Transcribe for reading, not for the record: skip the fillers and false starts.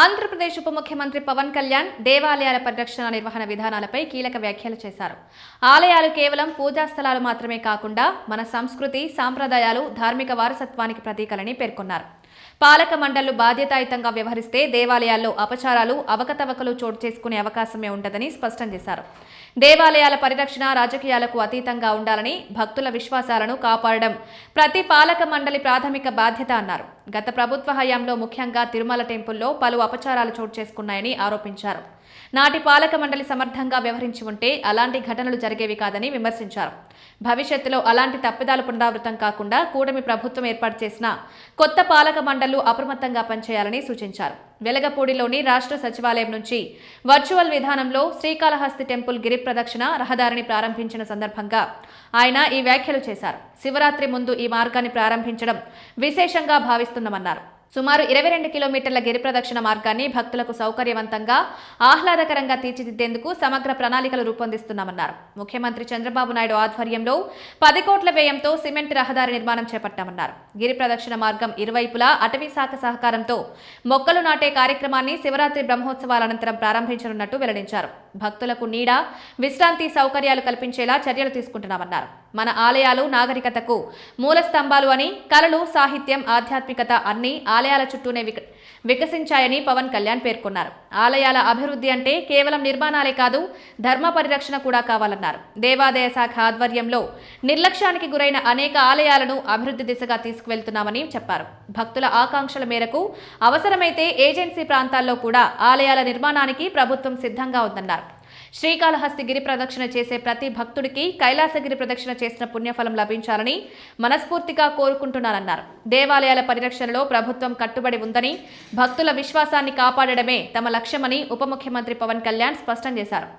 ఆంధ్రప్రదేశ్ ఉప ముఖ్యమంత్రి పవన్ కళ్యాణ్ దేవాలయాల పరిరక్షణ నిర్వహణ విధానాలపై కీలక వ్యాఖ్యలు చేశారు. ఆలయాలు కేవలం పూజా స్థలాలు మాత్రమే కాకుండా మన సంస్కృతి, సాంప్రదాయాలు, ధార్మిక వారసత్వానికి ప్రతీకలని పేర్కొన్నారు. పాలక మండళ్లు బాధ్యతాయుతంగా వ్యవహరిస్తే దేవాలయాల్లో అపచారాలు, అవకతవకలు చోటు చేసుకునే అవకాశమే ఉండదని స్పష్టం చేశారు. దేవాలయాల పరిరక్షణ రాజకీయాలకు అతీతంగా ఉండాలని, భక్తుల విశ్వాసాలను కాపాడడం ప్రతి పాలక మండలి ప్రాథమిక బాధ్యత అన్నారు. గత ప్రభుత్వ హయాంలో ముఖ్యంగా తిరుమల టెంపుల్లో పలు అపచారాలు చోటు చేసుకున్నాయని ఆరోపించారు. నాటి పాలక మండలి సమర్థంగా వ్యవహరించి ఉంటే అలాంటి ఘటనలు జరిగేవి కాదని విమర్శించారు. భవిష్యత్తులో అలాంటి తప్పిదాలు పునరావృతం కాకుండా కూటమి ప్రభుత్వం ఏర్పాటు చేసిన కొత్త పాలక మండళ్లు అప్రమత్తంగా పనిచేయాలని సూచించారు. వెలగపూడిలోని రాష్ట్ర సచివాలయం నుంచి వర్చువల్ విధానంలో శ్రీకాళహస్తి టెంపుల్ గిరి ప్రదక్షిణ రహదారిని ప్రారంభించిన సందర్భంగా ఆయన ఈ వ్యాఖ్యలు చేశారు. శివరాత్రి ముందు ఈ మార్గాన్ని ప్రారంభించడం విశేషంగా భావిస్తున్నామన్నారు. సుమారు 22 కిలోమీటర్ల గిరి ప్రదక్షిణ మార్గాన్ని భక్తులకు సౌకర్యవంతంగా, ఆహ్లాదకరంగా తీర్చిదిద్దేందుకు సమగ్ర ప్రణాళికలు రూపొందిస్తున్నామన్నారు. ముఖ్యమంత్రి చంద్రబాబు నాయుడు ఆధ్వర్యంలో 10 కోట్ల వ్యయంతో సిమెంట్ రహదారి నిర్మాణం చేపట్టామన్నారు. గిరి ప్రదక్షిణ మార్గం ఇరువైపులా అటవీ శాఖ సహకారంతో మొక్కలు నాటే కార్యక్రమాన్ని శివరాత్రి బ్రహ్మోత్సవాల అనంతరం ప్రారంభించనున్నట్టు వెల్లడించారు. భక్తులకు నీడ, విశ్రాంతి సౌకర్యాలు కల్పించేలా చర్యలు తీసుకుంటున్నామన్నారు. మన ఆలయాలు నాగరికతకు మూల స్తంభాలు అని, కళలు, సాహిత్యం, ఆధ్యాత్మికత అన్ని ఆలయాల చుట్టూనే వికసించాయని పవన్ కళ్యాణ్ పేర్కొన్నారు. ఆలయాల అభివృద్ధి అంటే కేవలం నిర్మాణాలే కాదు, ధర్మ పరిరక్షణ కూడా కావాలన్నారు. దేవాదాయ శాఖ ఆధ్వర్యంలో నిర్లక్ష్యానికి గురైన అనేక ఆలయాలను అభివృద్ధి దిశగా తీసుకువెళ్తున్నామని చెప్పారు. భక్తుల ఆకాంక్షల మేరకు అవసరమైతే ఏజెన్సీ ప్రాంతాల్లో కూడా ఆలయాల నిర్మాణానికి ప్రభుత్వం సిద్ధంగా ఉందన్నారు. శ్రీకాళహస్తి గిరి ప్రదక్షిణ చేసే ప్రతి భక్తుడికి కైలాసగిరి ప్రదక్షిణ చేసిన పుణ్యఫలం లభించాలని మనస్ఫూర్తిగా కోరుకుంటున్నారన్నారు. దేవాలయాల పరిరక్షణలో ప్రభుత్వం కట్టుబడి ఉందని, భక్తుల విశ్వాసాన్ని కాపాడడమే తమ లక్ష్యమని ఉప ముఖ్యమంత్రి పవన్ కళ్యాణ్ స్పష్టం చేశారు.